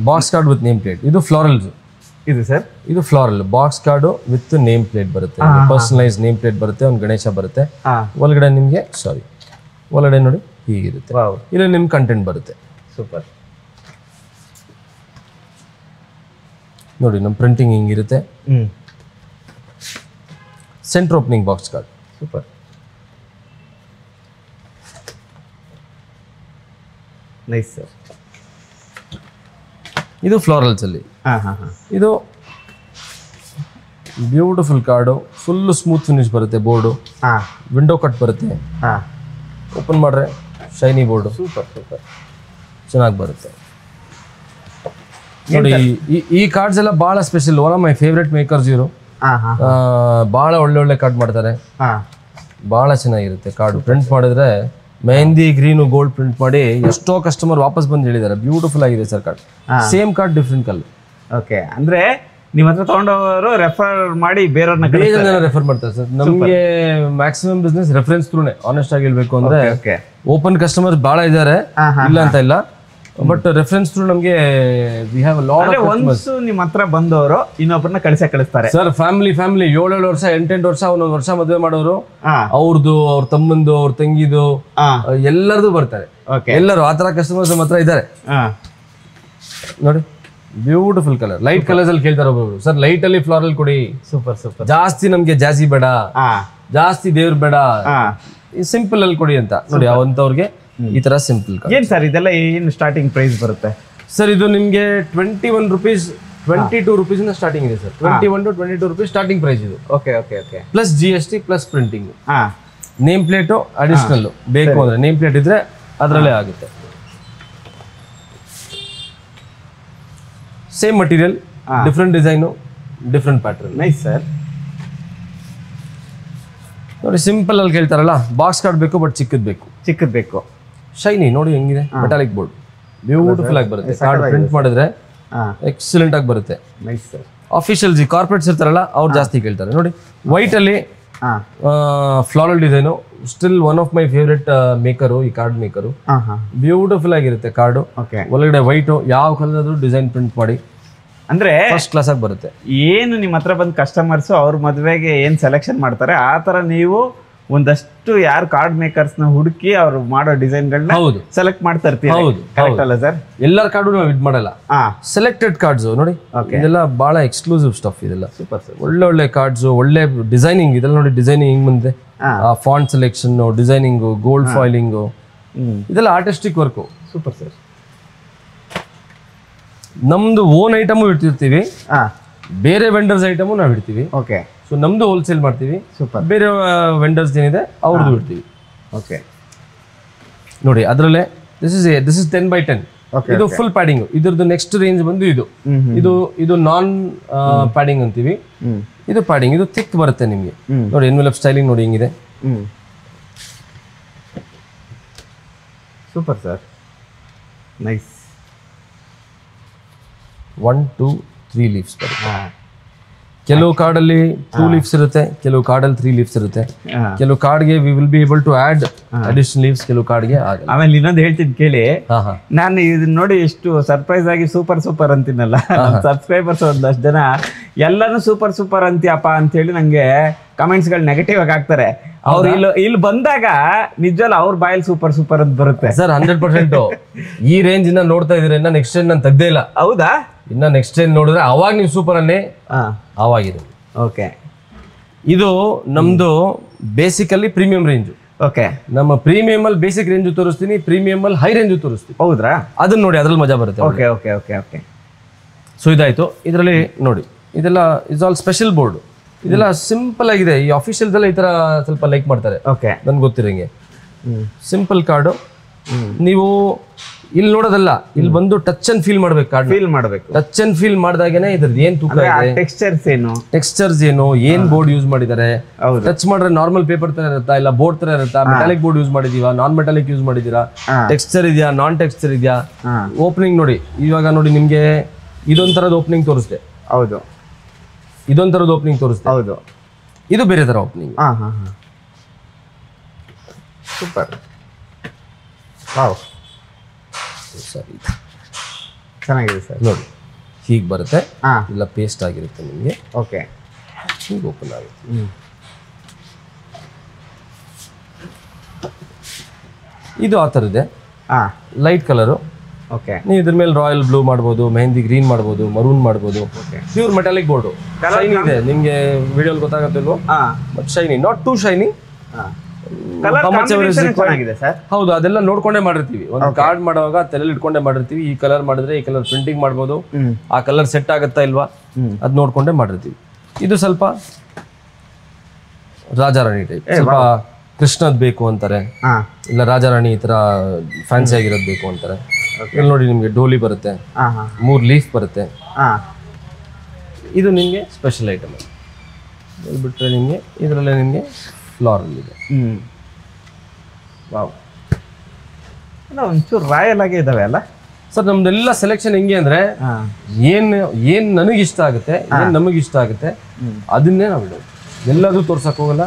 Box card with name plate. ಇದು ಫ್ಲಾರಲ್. ಇದು floral box card with name plate ಬರುತ್ತೆ. ಪರ್ಸನಲೈಸ್ ನೇಮ್ ಪ್ಲೇಟ್ ಬರುತ್ತೆ. ಒಂದು ಗಣೇಶ ಬರುತ್ತೆ. ಒಳಗಡೆ ನಿಮಗೆ ಒಳಗಡೆ ನೋಡಿ ಹೀಗಿರುತ್ತೆ. ಇಲ್ಲಿ ನಿಮ್ಗೆ ಕಂಟೆಂಟ್ ಬರುತ್ತೆ.
ಸೂಪರ್
ನೋಡಿ. ನಮ್ಮ ಪ್ರಿಂಟಿಂಗ್ ಹಿಂಗಿರುತ್ತೆ. Centre opening box card.
Super. Nice sir.
ಇದು ಫ್ಲಾರಲ್ಸ್ ಅಲ್ಲಿ. ಇದು beautiful card. Full smooth finish ಬರುತ್ತೆ. ಬೋರ್ಡು ವಿಂಡೋ ಕಟ್ ಬರುತ್ತೆ. ಓಪನ್ ಮಾಡ್ರೆ ಶೈನಿ ಬೋರ್ಡು.
ಸೂಪರ್
ಚೆನ್ನಾಗಿ ಬರುತ್ತೆ ನೋಡಿ. ಈ ಕಾರ್ಡ್ಸ್ ಎಲ್ಲ ಬಹಳ special. One of my favourite makers ಇವರು. ಬಹಳ ಒಳ್ಳೆ ಕಾರ್ಡ್ ಮಾಡ್ತಾರೆ. ಬಹಳ ಚೆನ್ನಾಗಿರುತ್ತೆ ಕಾರ್ಡು. ಪ್ರಿಂಟ್ ಮಾಡಿದ್ರೆ ಮೆಹಂದಿ ಗ್ರೀನು ಗೋಲ್ಡ್ ಪ್ರಿಂಟ್ ಮಾಡಿ ಎಷ್ಟೋ ಕಸ್ಟಮರ್ ವಾಪಸ್ ಬಂದು ಹೇಳಿದ್ದಾರೆ ಬ್ಯೂಟಿಫುಲ್ ಆಗಿದೆ sir card. Same card different colour.
Okay, ಅಂದ್ರೆ ನಿಮ್ಮ ಹತ್ರ ತಗೊಂಡವರು ರೆಫರ್ ಮಾಡಿ ಬೇರೆಯವ್ರನ್ನ
ರೆಫರ್ ಮಾಡ್ತಾರೆ ಸರ್. ನಮಗೆ ಮ್ಯಾಕ್ಸಿಮಮ್ ಬಿಸ್ನೆಸ್ ರೆಫರೆನ್ಸ್ ಥ್ರೂನೇ. ಆನೆಸ್ಟ್ ಆಗಿ ಹೇಳ್ಬೇಕು ಅಂದ್ರೆ ಓಪನ್ ಕಸ್ಟಮರ್ಸ್ ಬಹಳ ಇದ್ದಾರೆ, ಇಲ್ಲ ಅಂತ ಇಲ್ಲ, ಬಟ್ ರೆಫರೆನ್ಸ್ ಥ್ರೂ ನಮಗೆ we have a lot of customers.
ನಿಮ್ಮ ಹತ್ರ ಬಂದವರು ಇನ್ನೊಬ್ಬರನ್ನ ಕಳಿಸ್ತಾರೆ
ಸರ್. ಫ್ಯಾಮಿಲಿ 8 ವರ್ಷ 8 ವರ್ಷ ಒಂದೊಂದು ವರ್ಷ ಮದುವೆ ಮಾಡೋರು, ಅವ್ರದ್ದು, ಅವ್ರ ತಮ್ಮಂದು, ಅವ್ರ ತಂಗಿದು, ಎಲ್ಲರದು ಬರ್ತಾರೆ. ಎಲ್ಲರೂ ಆ ತರ ಕಸ್ಟಮರ್ಸ್ ನಮ್ಮ ಹತ್ರ ಇದ್ದಾರೆ ನೋಡಿ. Beautiful colour. ಲೈಟ್ ಕಲರ್ಸ್ ಅಲ್ಲಿ ಕೇಳ್ತಾರೆ ಒಬ್ಬೊಬ್ರು, ಸರ್ ಲೈಟ್ ಅಲ್ಲಿ ಫ್ಲಾರಲ್ ಕೊಡಿ.
ಸೂಪರ್.
ಜಾಸ್ತಿ ನಮ್ಗೆ ಜಾಸ್ತಿ ಬೇಡ, ಜಾಸ್ತಿ ದೇವ್ರ ಬೇಡ, ಸಿಂಪಲ್ ಅಲ್ಲಿ ಕೊಡಿ ಅಂತ ನೋಡಿ, ಅವಂತವ್ರಿಗೆ ಈ ತರ ಸಿಂಪಲ್ ಕಾರ್ಡ್.
ಏನ್ ಸರ್ ಇದೆಲ್ಲ ಏನು ಸ್ಟಾರ್ಟಿಂಗ್ ಪ್ರೈಸ್ ಬರುತ್ತೆ?
ಸರ್ ಇದು ನಿಮ್ಗೆ 21 ರೂಪೀಸ್ 22 ರೂಪೀಸ್ ಇಂದ ಸ್ಟಾರ್ಟಿಂಗ್ ಇದೆ sir. 21 to 22 rupees starting price ಇದು.
Okay okay okay.
Plus GST plus printing.
ಹಾ,
ನೇಮ್ ಪ್ಲೇಟು ಅಡಿಷನಲ್ ಬೇಕು ಅಂದ್ರೆ ನೇಮ್ ಪ್ಲೇಟ್ ಇದ್ರೆ ಅದರಲ್ಲೇ ಆಗುತ್ತೆ. Same material, different design, different pattern.
Nice sir.
ನೋಡಿ ಸಿಂಪಲ್ ಅಲ್ಲಿ ಕೇಳ್ತಾರಲ್ಲ, ಬಾಕ್ಸ್ ಕಾರ್ಡ್ ಬೇಕು ಬಟ್ ಚಿಕ್ಕದ್ ಬೇಕು.
ಚಿಕ್ಕದ್ ಬೇಕು.
ಶೈನಿ ನೋಡಿ ಹೆಂಗಿದೆ, ಮೆಟಾಲಿಕ್ ಬೋರ್ಡ್ ಬ್ಯೂಟಿಫುಲ್ ಆಗಿ ಬರುತ್ತೆ. ಕಾರ್ಡ್ ಪ್ರಿಂಟ್ ಮಾಡಿದ್ರೆ ಎಕ್ಸಲೆಂಟ್ ಆಗಿ ಬರುತ್ತೆ.
Nice sir.
ಆಫಿಷಿಯಲ್ ಕಾರ್ಪೊರೇಟ್ಸ್ ಇರ್ತಾರಲ್ಲ ಅವ್ರು ಜಾಸ್ತಿ ಕೇಳ್ತಾರೆ. ನೋಡಿ ವೈಟ್ ಅಲ್ಲಿ floral design, still one of my favourite maker ಈ ಕಾರ್ಡ್ ಮೇಕರು. ಬ್ಯೂಟಿಫುಲ್ ಆಗಿರುತ್ತೆ ಕಾರ್ಡು. ಒಳಗಡೆ ವೈಟ್ ಯಾವ ಕಲರ್ ಆದ್ರೂ ಡಿಸೈನ್ ಪ್ರಿಂಟ್ ಮಾಡಿ
ಅಂದ್ರೆ
ಫಸ್ಟ್ ಕ್ಲಾಸ್ ಆಗಿ ಬರುತ್ತೆ.
ಏನು ನಿಮ್ಮ ಹತ್ರ ಬಂದು ಕಸ್ಟಮರ್ಸ್ ಅವ್ರ ಮದುವೆಗೆ ಏನ್ ಸೆಲೆಕ್ಷನ್ ಮಾಡ್ತಾರೆ ಆ ತರ ನೀವು ಒಂದಷ್ಟು ಯಾರು ಕಾರ್ಡ್ ಮೇಕರ್ಸ್ ನ ಹುಡುಕಿ ಅವ್ರು ಮಾಡೋ ಡಿಸೈನ್ಗಳನ್ನ
ಹೌದು
ಸೆಲೆಕ್ಟ್ ಮಾಡ್ತಾ ಇರ್ತೀವಿ.
ಹೌದು,
ಕರೆಕ್ಟ್ ಅಲ್ಲ ಸರ್?
ಎಲ್ಲರ ಕಾರ್ಡು ನಾವು ಇದ್ ಮಾಡಲ್ಲ, ಸೆಲೆಕ್ಟೆಡ್ ಕಾರ್ಡ್ಸ್ ನೋಡಿ. ಇದೆಲ್ಲ ಬಹಳ ಎಕ್ಸ್ಕ್ಲೂಸಿವ್ ಸ್ಟಫ್. ಇದೆಲ್ಲ
ಸೂಪರ್ ಸರ್.
ಒಳ್ಳೆ ಒಳ್ಳೆ ಕಾರ್ಡ್ಸ್, ಒಳ್ಳೆ ಡಿಸೈನಿಂಗ್. ಇದೆಲ್ಲ ನೋಡಿ ಡಿಸೈನಿಂಗ್ ಹಿಂಗ್ ಬಂದಿದೆ, ಫಾಂಟ್ ಸೆಲೆಕ್ಷನ್, ಡಿಸೈನಿಂಗು, ಗೋಲ್ಡ್ ಫಾಯಿಲಿಂಗು, ಇದೆಲ್ಲ ಆರ್ಟಿಸ್ಟಿಕ್ ವರ್ಕು.
Super sir.
ನಮ್ದು ಓನ್ ಐಟಮು ಇಡ್ತಿರ್ತೀವಿ, ಬೇರೆ ವೆಂಡರ್ಸ್ ಐಟಮು ನಾವು ಇಡ್ತೀವಿ.
ಓಕೆ.
ಸೊ ನಮ್ದು ಹೋಲ್ಸೇಲ್ ಮಾಡ್ತೀವಿ,
ಸೂಪರ್.
ಬೇರೆ ವೆಂಡರ್ಸ್ ಏನಿದೆ ಅವ್ರದ್ದು ಇಡ್ತೀವಿ.
ಓಕೆ.
ನೋಡಿ ಅದರಲ್ಲೇ ದಿಸ್ ಇಸ್ 10x10. ಇದು ಫುಲ್ ಪ್ಯಾಡಿಂಗ್. ಇದ್ರದ್ದು ನೆಕ್ಸ್ಟ್ ರೇಂಜ್ ಬಂದು ಇದು ನಾನ್ ಪ್ಯಾಡಿಂಗ್ ಅಂತೀವಿ. ಇದು ಪ್ಯಾಡಿಂಗ್, ಇದು ಥಿಕ್ ಬರುತ್ತೆ ನಿಮಗೆ. ನೋಡಿ ಎನ್ವೆಲಪ್ ಸ್ಟೈಲಿಂಗ್ ನೋಡಿ ಹಿಂಗಿದೆ.
Super sir. ನೈಸ್.
1 2 3 ಲೀವ್ಸ್ ಬರುತ್ತೆ. ಕೆಲವು ಕಾರ್ಡಲ್ಲಿ 2 ಲೀವ್ಸ್ ಇರುತ್ತೆ, ಕೆಲವು ಕಾರ್ಡಲ್ಲಿ 3 ಲೀವ್ಸ್ ಇರುತ್ತೆ. ಕೆಲವು ಕಾರ್ಡ್ಗೆ we will be able to add additional leaves, ಕೆಲವು ಕಾರ್ಡ್ಗೆ ಆಗಲ್ಲ.
ಆಮೇಲೆ ಇನ್ನೊಂದು ಹೇಳ್ತೀನಿ ಕೇಳಿ, ನಾನು ಇದನ್ನ ನೋಡಿ ಎಷ್ಟು ಸರ್ಪ್ರೈಸ್ ಆಗಿ ಸೂಪರ್ ಸೂಪರ್ ಅಂತೀನಲ್ಲ, ಸಬ್ಸ್ಕ್ರೈಬರ್ಸ್ ಒಂದಷ್ಟು ಜನ ಎಲ್ಲಾನು ಸೂಪರ್ ಸೂಪರ್ ಅಂತೀಯಪ್ಪ ಅಂತ ಹೇಳಿ ನಂಗೆ ಕಮೆಂಟ್ಸ್ ಗಳು ನೆಗೆಟಿವ್ ಆಗಿ ಹಾಕ್ತಾರೆ. ಅವ್ರು ಇಲ್ಲಿ ಬಂದಾಗ ನಿಜವಲ್ಲ ಅವ್ರ ಬಾಯಲ್ಲಿ ಸೂಪರ್ ಸೂಪರ್ ಅಂತ ಬರುತ್ತೆ
ಸರ್. 100% ಈ ರೇಂಜ್ ಇನ್ನ ನೋಡ್ತಾ ಇದ್ರೆ ಇನ್ನ ನೆಕ್ಸ್ಟ್ ಟೈಮ್ ನಾನು ತೆಗ್ದೇ ಇಲ್ಲ.
ಹೌದಾ?
ಇನ್ನ ನೆಕ್ಸ್ಟ್ ಟೈಮ್ ನೋಡಿದ್ರೆ ಅವಾಗ ನೀವು ಸೂಪರ್ ಅನ್ನೇ ಆವಾಗಿದೆ.
ಓಕೆ.
ಇದು ನಮ್ದು ಬೇಸಿಕಲಿ ಪ್ರೀಮಿಯಂ ರೇಂಜ್.
ಓಕೆ.
ನಮ್ಮ ಪ್ರೀಮಿಯಂ ಅಲ್ಲಿ ಬೇಸಿಕ್ ರೇಂಜ್ ತೋರಿಸ್ತೀನಿ, ಪ್ರೀಮಿಯಂ ಅಲ್ಲಿ ಹೈ ರೇಂಜ್ ತೋರಿಸ್ತೀನಿ.
ಹೌದ್ರಾ?
ಅದನ್ನ ನೋಡಿ, ಅದ್ರಲ್ಲಿ ಮಜಾ ಬರುತ್ತೆ.
Okay okay okay okay.
So ಇದಾಯ್ತು. ಇದರಲ್ಲಿ ನೋಡಿ ಇದೆಲ್ಲ ಇಸ್ ಆಲ್ ಸ್ಪೆಷಲ್ ಬೋರ್ಡ್. ಇದೆಲ್ಲ ಸಿಂಪಲ್ ಆಗಿದೆ. ಈ ಆಫೀಷಿಯಲ್ ಎಲ್ಲ ಈ ತರ ಸ್ವಲ್ಪ ಲೈಕ್ ಮಾಡ್ತಾರೆ.
ಓಕೆ.
ನನ್ಗೆ ಗೊತ್ತಿರಂಗೆ ಸಿಂಪಲ್ ಕಾರ್ಡು. ನೀವು ಇಲ್ಲಿ ನೋಡೋದಲ್ಲ, ಇಲ್ಲಿ ಬಂದು ಟಚ್ ಅಂಡ್ ಫೀಲ್ ಮಾಡ್ಬೇಕು. ಕಾರ್ಡ್
ಫೀಲ್ ಮಾಡಬೇಕು.
ಟಚ್ ಅಂಡ್ ಫೀಲ್ ಮಾಡಿದಾಗೇನೆ ಇದ್ರದ್ದು ಏನ್ ತೂಕ ಇದೆ,
ಟೆಕ್ಸ್ಚರ್ಸ್ ಏನು,
ಏನ್ ಬೋರ್ಡ್ ಯೂಸ್ ಮಾಡಿದ್ದಾರೆ. ಟಚ್ ಮಾಡಿದ್ರೆ ನಾರ್ಮಲ್ ಪೇಪರ್ ತರ ಇರುತ್ತಾ, ಇಲ್ಲ ಬೋರ್ಡ್ ತರ ಇರುತ್ತಾ, ಮೆಟಾಲಿಕ್ ಬೋರ್ಡ್ ಯೂಸ್ ಮಾಡಿದೀವಾ, ನಾನ್ ಮೆಟಾಲಿಕ್ ಯೂಸ್ ಮಾಡಿದೀರಾ, ಟೆಕ್ಸ್ಚರ್ ಇದೆಯಾ, ನಾನ್ ಟೆಕ್ಸ್ಚರ್ ಇದೆಯಾ, ಓಪನಿಂಗ್ ನೋಡಿ. ಇವಾಗ ನೋಡಿ ನಿಮ್ಗೆ ಇದೊಂಥರದ ಓಪನಿಂಗ್ ತೋರಿಸ್ದೆ.
ಹೌದು.
ಇದೊಂಥರದ ಓಪನಿಂಗ್ ತೋರಿಸ್ದೆ.
ಹೌದು.
ಇದು ಬೇರೆ ತರ ಓಪನಿಂಗ್.
ಸೂಪರ್. ವಾವ್,
ಸರಿ
ಚೆನ್ನಾಗಿದೆ ಸರ್.
ನೋಡಿ ಹೀಗೆ ಬರುತ್ತೆ, ಇಲ್ಲ ಪೇಸ್ಟ್ ಆಗಿರುತ್ತೆ ನಿಮಗೆ.
ಓಕೆ.
ಹೀಗೆ ಓಪನ್ ಆಗುತ್ತೆ. ಇದು ಆ ಥರ ಇದೆ, ಲೈಟ್ ಕಲರು.
ಓಕೆ.
ನೀವು ಇದ್ರ ಮೇಲೆ ರಾಯಲ್ ಬ್ಲೂ ಮಾಡ್ಬೋದು, ಮೆಹಂದಿ ಗ್ರೀನ್ ಮಾಡ್ಬೋದು, ಮರೂನ್ ಮಾಡ್ಬೋದು. Pure metallic board. ಶೈನಿ ಇದೆ, ನಿಮ್ಗೆ ವಿಡಿಯೋಲಿ ಗೊತ್ತಾಗತ್ತಿಲ್ವೋ? But shiny, not too shiny. ಹೌದು, ಅದೆಲ್ಲ ನೋಡ್ಕೊಂಡೇ ಮಾಡಿರ್ತೀವಿ. ಒಂದು ಕಾರ್ಡ್ ಮಾಡುವಾಗ ತಲೆಯಲ್ಲಿ ಇಟ್ಕೊಂಡೇ ಮಾಡಿರ್ತೀವಿ. ಈ ಕಲರ್ ಮಾಡಿದ್ರೆ ಈ ಕಲರ್ ಪ್ರಿಂಟಿಂಗ್ ಮಾಡ್ಬೋದು, ಆ ಕಲರ್ ಸೆಟ್ ಆಗುತ್ತಾ ಇಲ್ವಾ ಅದ್ ನೋಡ್ಕೊಂಡೇ ಮಾಡಿರ್ತೀವಿ. ಇದು ಸ್ವಲ್ಪ ರಾಜಾರಾಣಿ ಟೈಪ್, ಸ್ವಲ್ಪ ಕೃಷ್ಣದ್ ಬೇಕು ಅಂತಾರೆ, ಇಲ್ಲ ರಾಜಾರಾಣಿ ಈ ತರ ಫ್ಯಾನ್ಸಿ ಆಗಿರೋದು ಬೇಕು ಅಂತಾರೆ. ಇಲ್ಲಿ ನೋಡಿ ನಿಮ್ಗೆ ಡೋಲಿ ಬರುತ್ತೆ, 3 ಲೀಫ್ ಬರುತ್ತೆ. ಇದು ನಿಮ್ಗೆ ಸ್ಪೆಷಲ್ ಐಟಮ್. ಬಿಟ್ರೆ ನಿಮ್ಗೆ ಇದರಲ್ಲೇ ನಿಮ್ಗೆ ಫ್ಲಾರಲ್ ಇದೆ.
ವಾವ್, ಒಂಚೂರು ರಾಯಲ್ ಆಗೇ ಇದಾವೆ ಅಲ್ಲ
ಸರ್. ನಮ್ದೆಲ್ಲ ಸೆಲೆಕ್ಷನ್ ಹೆಂಗೆ ಅಂದ್ರೆ ಏನ್ ನನಗೆ ಇಷ್ಟ ಆಗುತ್ತೆ, ಏನ್ ನಮಗೆ ಇಷ್ಟ ಆಗುತ್ತೆ ಅದನ್ನೇ ನಾವು ಇಡೋದು. ಎಲ್ಲದೂ ತೋರ್ಸಕ್ ಹೋಗಲ್ಲ,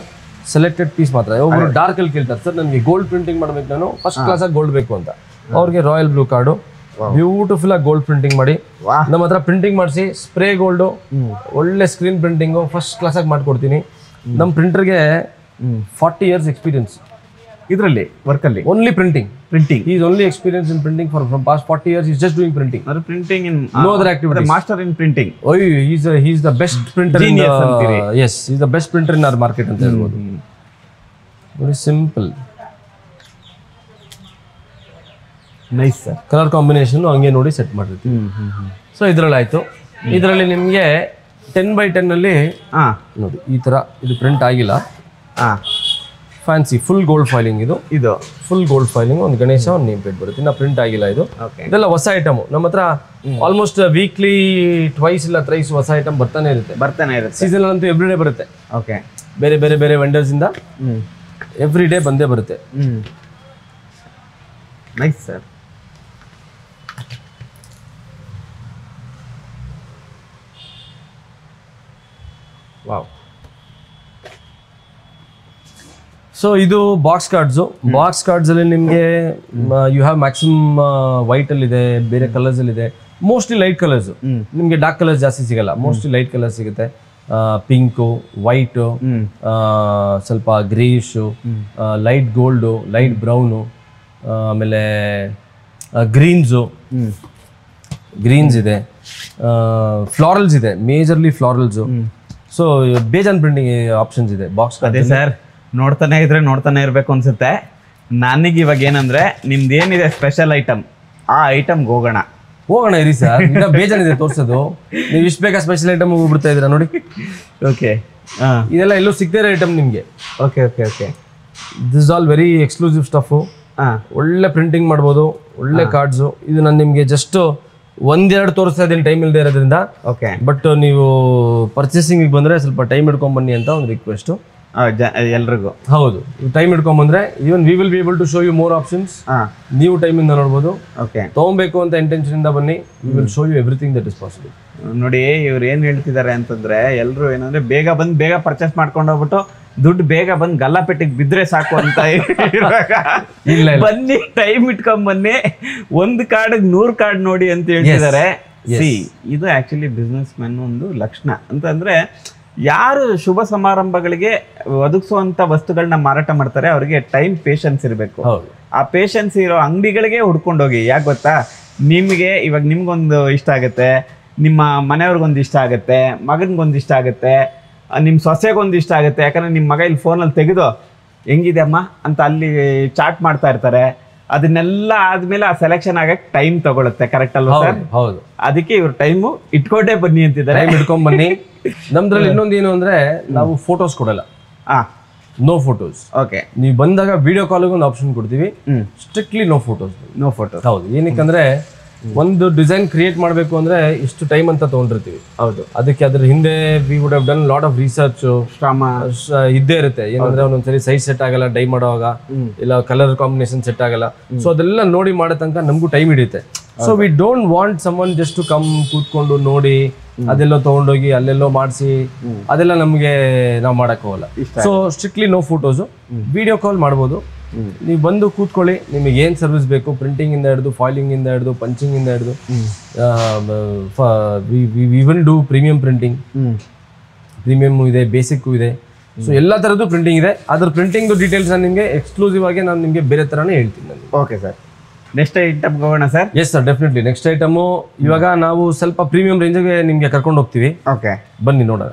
ಸೆಲೆಕ್ಟೆಡ್ ಪೀಸ್ ಮಾತ್ರ. ಒಬ್ಬರು ಡಾರ್ಕ್ ಅಲ್ಲಿ ಕೇಳ್ತಾರೆ, ಸರ್ ನನಗೆ ಗೋಲ್ಡ್ ಪ್ರಿಂಟಿಂಗ್ ಮಾಡ್ಬೇಕು, ನಾನು ಫಸ್ಟ್ ಕ್ಲಾಸ್ ಆಗಿ ಗೋಲ್ಡ್ ಬೇಕು ಅಂತ. ಅವ್ರಿಗೆ ರಾಯಲ್ ಬ್ಲೂ ಕಾರ್ಡು ಬ್ಯೂಟಿಫುಲ್ ಆಗಿ ಗೋಲ್ಡ್ ಪ್ರಿಂಟಿಂಗ್ ಮಾಡಿ ನಮ್ಮ ಹತ್ರ ಪ್ರಿಂಟಿಂಗ್ ಮಾಡಿಸಿ, ಸ್ಪ್ರೇ ಗೋಲ್ಡು, ಒಳ್ಳೆ ಸ್ಕ್ರೀನ್ ಪ್ರಿಂಟಿಂಗು ಫಸ್ಟ್ ಕ್ಲಾಸ್ ಆಗಿ ಮಾಡ್ಕೊಡ್ತೀನಿ. ನಮ್ಮ ಪ್ರಿಂಟರ್ಗೆ 40 years ಎಕ್ಸ್ಪೀರಿಯನ್ಸ್
ಇದರಲ್ಲಿ ವರ್ಕಲ್ಲಿ.
Only printing. He is only experienced in printing from past 40 years. He's just doing printing.
Printing in
no other activities.
Master in printing.
Oh, he's the best printer.
Genius
yes, he's the best printer in our market ಅಂತ ಹೇಳ್ಬೋದು. ನೋಡಿ simple
nice sir.
Colour combination ಹಂಗೆ ನೋಡಿ ಸೆಟ್ ಮಾಡಿರ್ತೀವಿ. ಸೊ ಇದರಲ್ಲಿ ಆಯ್ತು. ಇದರಲ್ಲಿ ನಿಮಗೆ 10x10 ಅಲ್ಲಿ ನೋಡಿ ಈ ತರ ಇದು ಪ್ರಿಂಟ್ ಆಗಿಲ್ಲ. ಫ್ಯಾನ್ಸಿ ಫುಲ್ ಗೋಲ್ಡ್ ಫೈಲಿಂಗ್ ಇದು ಫುಲ್ ಗೋಲ್ಡ್ ಫೈಲಿಂಗ್. ಒಂದು ಗಣೇಶ ಒಂದು ನೇಮ್ ಪ್ಲೇಟ್ ಬರುತ್ತೆ. ಇನ್ನ ಪ್ರಿಂಟ್ ಆಗಿಲ್ಲ ಇದು. ಇದೆಲ್ಲ ಹೊಸ ಐಟಮ್ ನಮ್ಮ ಹತ್ರ ಆಲ್ಮೋಸ್ಟ್ ವೀಕ್ಲಿ ಟ್ವೈಸ್ ಇಲ್ಲ ಥ್ರೈಸ್ ಹೊಸ ಐಟಮ್ ಬರ್ತಾನೆ ಇರುತ್ತೆ. ಸೀಸನ್ ಅಂತೂ ಎವ್ರಿ ಡೇ ಬರುತ್ತೆ. ಬೇರೆ ಬೇರೆ ಬೇರೆ ವೆಂಡರ್ಸ್ ಇಂದ ಎವ್ರಿ ಡೇ ಬಂದೇ ಬರುತ್ತೆ.
Nice sir. ವಾವ್.
ಸೊ ಇದು ಬಾಕ್ಸ್ ಕಾರ್ಡ್ಸ್ ಅಲ್ಲಿ ನಿಮಗೆ ಯು ಹ್ಯಾವ್ ಮ್ಯಾಕ್ಸಿಮಮ್ ವೈಟ್ ಅಲ್ಲಿ ಇದೆ, ಬೇರೆ ಕಲರ್ಸ್ ಅಲ್ಲಿ ಇದೆ. ಮೋಸ್ಟ್ಲಿ ಲೈಟ್ ಕಲರ್ಸ್, ನಿಮಗೆ ಡಾರ್ಕ್ ಕಲರ್ಸ್ ಜಾಸ್ತಿ ಸಿಗಲ್ಲ. ಮೋಸ್ಟ್ಲಿ ಲೈಟ್ ಕಲರ್ ಸಿಗುತ್ತೆ. ಪಿಂಕು, ವೈಟು, ಸ್ವಲ್ಪ ಗ್ರೇಯಿಶು, ಲೈಟ್ ಗೋಲ್ಡು, ಲೈಟ್ ಬ್ರೌನು, ಆಮೇಲೆ ಗ್ರೀನ್ಸ್ ಇದೆ, ಫ್ಲಾರಲ್ಸ್ ಇದೆ, ಮೇಜರ್ಲಿ ಫ್ಲಾರಲ್ಸು. ಸೊ ಬೇಜಾನ್ ಪ್ರಿಂಟಿಂಗ್ ಆಪ್ಷನ್ಸ್ ಇದೆ ಬಾಕ್ಸ್.
ಅದೇ ಸರ್, ನೋಡ್ತಾನೆ ಇರಬೇಕು ಅನ್ಸುತ್ತೆ ನನಗೆ. ಇವಾಗ ಏನಂದ್ರೆ ನಿಮ್ದು ಏನಿದೆ ಸ್ಪೆಷಲ್ ಐಟಮ್, ಆ ಐಟಮ್ಗೆ ಹೋಗೋಣ
ಇರಿ ಸರ್. ಈಗ ಬೇಜಾನಿದೆ ತೋರ್ಸೋದು. ನೀವು ಇಷ್ಟು ಬೇಗ ಸ್ಪೆಷಲ್ ಐಟಮ್ ಹೋಗ್ಬಿಡ್ತಾ ಇದ್ದೀರಾ ನೋಡಿ.
ಓಕೆ,
ಇದೆಲ್ಲ ಎಲ್ಲೂ ಸಿಗ್ತಾ ಇರೋ ಐಟಮ್ ನಿಮಗೆ.
Okay,
this all very exclusive stuff. ಒಳ್ಳೆ ಪ್ರಿಂಟಿಂಗ್ ಮಾಡ್ಬೋದು, ಒಳ್ಳೆ ಕಾರ್ಡ್ಸು. ಇದು ನಾನು ನಿಮಗೆ ಜಸ್ಟ್ ಒಂದೆರಡು ತೋರಿಸ್ತಾ ಇದ್ದೀನಿ ಟೈಮ್ ಇಲ್ಲದೆ ಇರೋದ್ರಿಂದ.
ಓಕೆ,
ಬಟ್ ನೀವು ಪರ್ಚೇಸಿಂಗ್ ಬಂದರೆ ಸ್ವಲ್ಪ ಟೈಮ್ ಹಿಡ್ಕೊಂಡ್ ಬನ್ನಿ ಅಂತ ಒಂದು ರಿಕ್ವೆಸ್ಟು
ಎಲ್ರಿಗೂ.
ಹೌದು, ಟೈಮ್ ಹಿಡ್ಕೊಂಡ್ ಬಂದ್ರೆ even we will be able to show you more options. ನೀವು ಟೈಮ್ ಇಂದ ನೋಡ್ಬೋದು.
ಓಕೆ,
ತಗೊಬೇಕು ಅಂತ ಇಂಟೆನ್ಷನ್ ಇಂದ ಬನ್ನಿ. We will show you everything that is possible.
ನೋಡಿ ಇವ್ರು ಏನ್ ಹೇಳ್ತಿದ್ದಾರೆ ಅಂತಂದ್ರೆ, ಎಲ್ರು ಏನಂದ್ರೆ ಬೇಗ ಪರ್ಚೇಸ್ ಮಾಡ್ಕೊಂಡು ಹೋಗ್ಬಿಟ್ಟು ದುಡ್ಡು ಬೇಗ ಬಂದು ಗಲ್ಲಾಪೆಟ್ಟಿಗೆ ಬಿದ್ರೆ ಸಾಕು ಅಂತ.
ಇಲ್ಲ,
ಬನ್ನಿ, ಟೈಮ್ ಇಟ್ಕೊಂಡ್ ಬನ್ನಿ, ಒಂದು ಕಾರ್ಡ್ 100 ಕಾರ್ಡ್ ನೋಡಿ ಅಂತ ಹೇಳ್ತಿದ್ದಾರೆ. ಇದು ಆಕ್ಚುಲಿ ಬಿಸ್ನೆಸ್ ಮ್ಯಾನ್ ಒಂದು ಲಕ್ಷಣ ಅಂತಂದ್ರೆ, ಯಾರು ಶುಭ ಸಮಾರಂಭಗಳಿಗೆ ಒದಗಿಸುವಂತ ವಸ್ತುಗಳನ್ನ ಮಾರಾಟ ಮಾಡ್ತಾರೆ ಅವ್ರಿಗೆ ಟೈಮ್ ಪೇಷನ್ಸ್ ಇರಬೇಕು. ಆ ಪೇಷನ್ಸ್ ಇರೋ ಅಂಗಡಿಗಳಿಗೆ ಹುಡ್ಕೊಂಡೋಗಿ. ಯಾಕೆ ಗೊತ್ತಾ, ನಿಮಗೆ ಇವಾಗ ನಿಮ್ಗೊಂದು ಇಷ್ಟ ಆಗುತ್ತೆ, ನಿಮ್ಮ ಮನೆಯವ್ರಿಗೊಂದು ಇಷ್ಟ ಆಗುತ್ತೆ, ಮಗನಿಗೊಂದು ಇಷ್ಟ ಆಗುತ್ತೆ, ನಿಮ್ಮ ಸೊಸೆಗೊಂದು ಇಷ್ಟ ಆಗುತ್ತೆ. ಯಾಕಂದ್ರೆ ನಿಮ್ಮ ಮಗ ಇಲ್ಲಿ ಫೋನಲ್ಲಿ ತೆಗೆದು ಹೆಂಗಿದೆ ಅಮ್ಮ ಅಂತ ಅಲ್ಲಿ ಚಾಟ್ ಮಾಡ್ತಾ ಇರ್ತಾರೆ. ಅದನ್ನೆಲ್ಲ ಆದ್ಮೇಲೆ ಆ ಸೆಲೆಕ್ಷನ್ ಆಗಕ್ಕೆ ಟೈಮ್ ತಗೊಳುತ್ತೆ. ಕರೆಕ್ಟ್ ಅಲ್ವಾ ಸರ್?
ಹೌದು.
ಅದಕ್ಕೆ ಇವ್ರು ಟೈಮು ಇಟ್ಕೊಂಡೇ ಬನ್ನಿ ಅಂತಿದ್ದಾರೆ.
ಟೈಮ್ ಇಟ್ಕೊಂಡ್ ಬನ್ನಿ. ನಮ್ದ್ರಲ್ಲಿ ಇನ್ನೊಂದು ಏನು ಅಂದ್ರೆ, ನಾವು ಫೋಟೋಸ್ ಕೊಡಲ್ಲ. No photos.
ಓಕೆ,
ನೀವು ಬಂದಾಗ ವಿಡಿಯೋ ಕಾಲ್ಗೆ ಒಂದು ಆಪ್ಷನ್ ಕೊಡ್ತೀವಿ. Strictly no photos. ಹೌದು, ಏನಕ್ಕಂದ್ರೆ ಒಂದು ಡಿಸೈನ್ ಕ್ರಿಯೇಟ್ ಮಾಡಬೇಕು ಅಂದ್ರೆ ಇಷ್ಟು ಟೈಮ್ ಅಂತ ತಗೊಂಡಿರ್ತೀವಿ.
ಹೌದು,
ಅದಕ್ಕೆ ಅದ್ರ ಹಿಂದೆ we would have done lot of research, ಶ್ರಮ ಇದ್ದೇ ಇರುತ್ತೆ. ಏನಂದ್ರೆ ಒಂದೊಂದ್ಸರಿ ಸೈಜ್ ಸೆಟ್ ಆಗಲ್ಲ ಡೈ ಮಾಡುವಾಗ, ಇಲ್ಲ ಕಲರ್ ಕಾಂಬಿನೇಷನ್ ಸೆಟ್ ಆಗಲ್ಲ. ಸೊ ಅದೆಲ್ಲ ನೋಡಿ ಮಾಡೋ ತನಕ ನಮಗೂ ಟೈಮ್ ಹಿಡಿಯುತ್ತೆ. So we don't want someone just to come ಕೂತ್ಕೊಂಡು ನೋಡಿ ಅದೆಲ್ಲೋ ತಗೊಂಡೋಗಿ ಅಲ್ಲೆಲ್ಲೋ ಮಾಡಿಸಿ ಅದೆಲ್ಲ ನಮಗೆ ನಾವು ಮಾಡಕ್ ಹೋಗಲ್ಲ. So strictly no photos. Video call ಮಾಡ್ಬೋದು. ನೀವು ಬಂದು ಕೂತ್ಕೊಳ್ಳಿ, ನಿಮಗೆ ಏನು ಸರ್ವಿಸ್ ಬೇಕು, ಪ್ರಿಂಟಿಂಗ್ ಇಂದ ಹಿಡಿದು, ಫಾಯಿಲಿಂಗ್ ಇಂದ ಹಿಡಿದು, ಪಂಚಿಂಗ್ ಇಂದ ಹಿಡಿದು, we will do premium printing. Premium ಇದೆ, ಬೇಸಿಕ್ಕು ಇದೆ. ಸೊ ಎಲ್ಲ ಥರದ್ದು ಪ್ರಿಂಟಿಂಗ್ ಇದೆ. ಅದ್ರ ಪ್ರಿಂಟಿಂಗ್ ಡೀಟೇಲ್ಸ್ ನಾನು ನಿಮಗೆ ಎಕ್ಸ್ಕ್ಲೂಸಿವ್ ಆಗಿ ನಾನು ನಿಮಗೆ ಬೇರೆ ಥರನೇ ಹೇಳ್ತೀನಿ ನಾನು.
ಓಕೆ ಸರ್, ನೆಕ್ಸ್ಟ್ ಐಟಮ್ ಹೋಗೋಣ sir.
Yes sir, definitely. Next item ಇವಾಗ ನಾವು ಸ್ವಲ್ಪ ಪ್ರೀಮಿಯಂ ರೇಂಜ್ಗೆ ನಿಮಗೆ ಕರ್ಕೊಂಡು ಹೋಗ್ತೀವಿ.
ಓಕೆ,
ಬನ್ನಿ ನೋಡೋಣ.